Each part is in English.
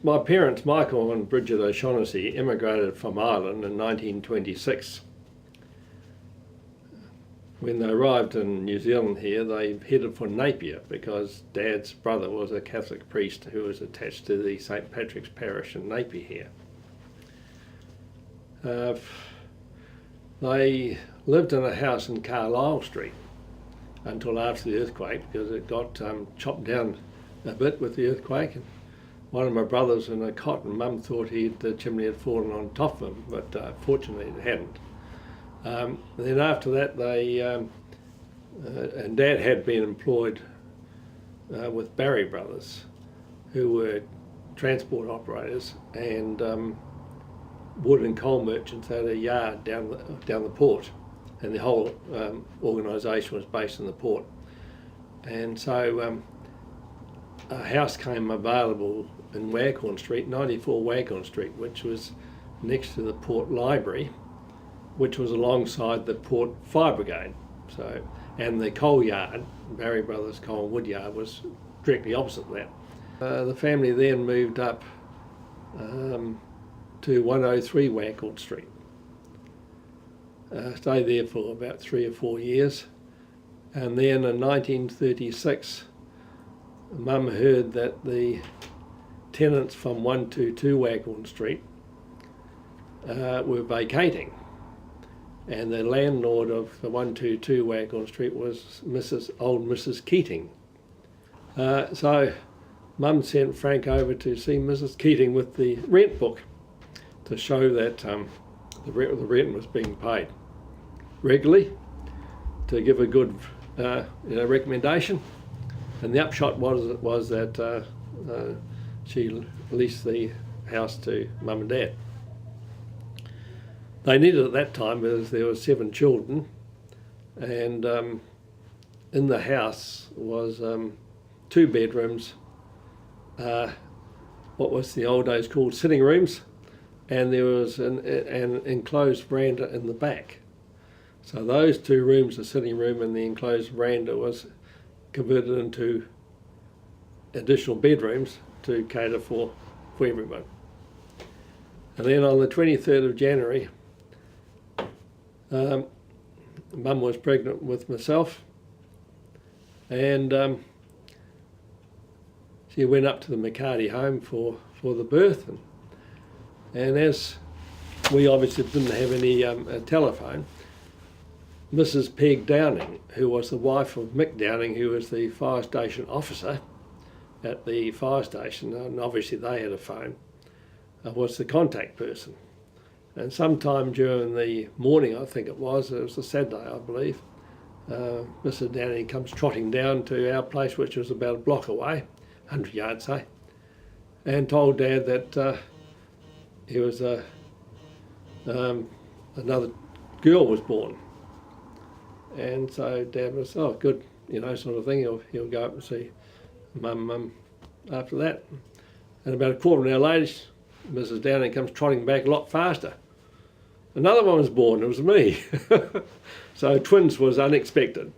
my parents, Michael and Bridget O'Shaughnessy, immigrated from Ireland in 1926. When they arrived in New Zealand here, they headed for Napier because Dad's brother was a Catholic priest who was attached to the St Patrick's Parish in Napier here. They lived in a house in Carlisle Street until after the earthquake, because it got chopped down a bit with the earthquake. And one of my brothers in a cot, and Mum thought the chimney had fallen on top of him, but fortunately it hadn't. Then after that, they and Dad had been employed with Barry Brothers, who were transport operators and wood and coal merchants at a yard down the port, and the whole organisation was based in the port. And so a house came available in Waghorne Street, 94 Waghorne Street, which was next to the Port Library, which was alongside the Port Fire Brigade. So, and the coal yard, Barry Brothers Coal and Wood Yard, was directly opposite that. The family then moved up to 103 Waghorne Street. Stayed there for about 3 or 4 years, and then in 1936 Mum heard that the tenants from 122 Waghorne Street were vacating, and the landlord of the 122 Waghorne Street was old Mrs Keating. So Mum sent Frank over to see Mrs Keating with the rent book to show that the rent was being paid regularly, to give a good recommendation. And the upshot was that she leased the house to Mum and Dad. They needed it at that time because there were 7 children, and in the house was 2 bedrooms, what was the old days called sitting rooms, and there was an enclosed veranda in the back. So those 2 rooms, the sitting room and the enclosed veranda, was converted into additional bedrooms to cater for everyone. And then on the 23rd of January, Mum was pregnant with myself, and she went up to the McCarty home for the birth, and as we obviously didn't have any telephone, Mrs Peg Downing, who was the wife of Mick Downing, who was the fire station officer at the fire station, and obviously they had a phone, was the contact person. And sometime during the morning, I think it was a Saturday, I believe, Mr Downing comes trotting down to our place, which was about a block away, 100 yards, say, and told Dad that he was another girl was born. And so Dad was, oh good, sort of thing, he'll go up and see Mum after that. And about a quarter of an hour later, Mrs Downing comes trotting back a lot faster. Another one was born, it was me. So twins was unexpected.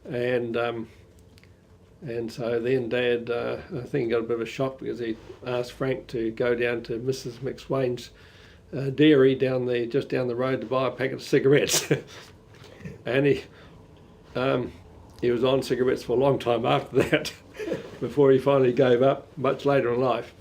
And so then Dad, I think he got a bit of a shock because he asked Frank to go down to Mrs McSwain's dairy just down the road to buy a packet of cigarettes. And he was on cigarettes for a long time after that, before he finally gave up, much later in life.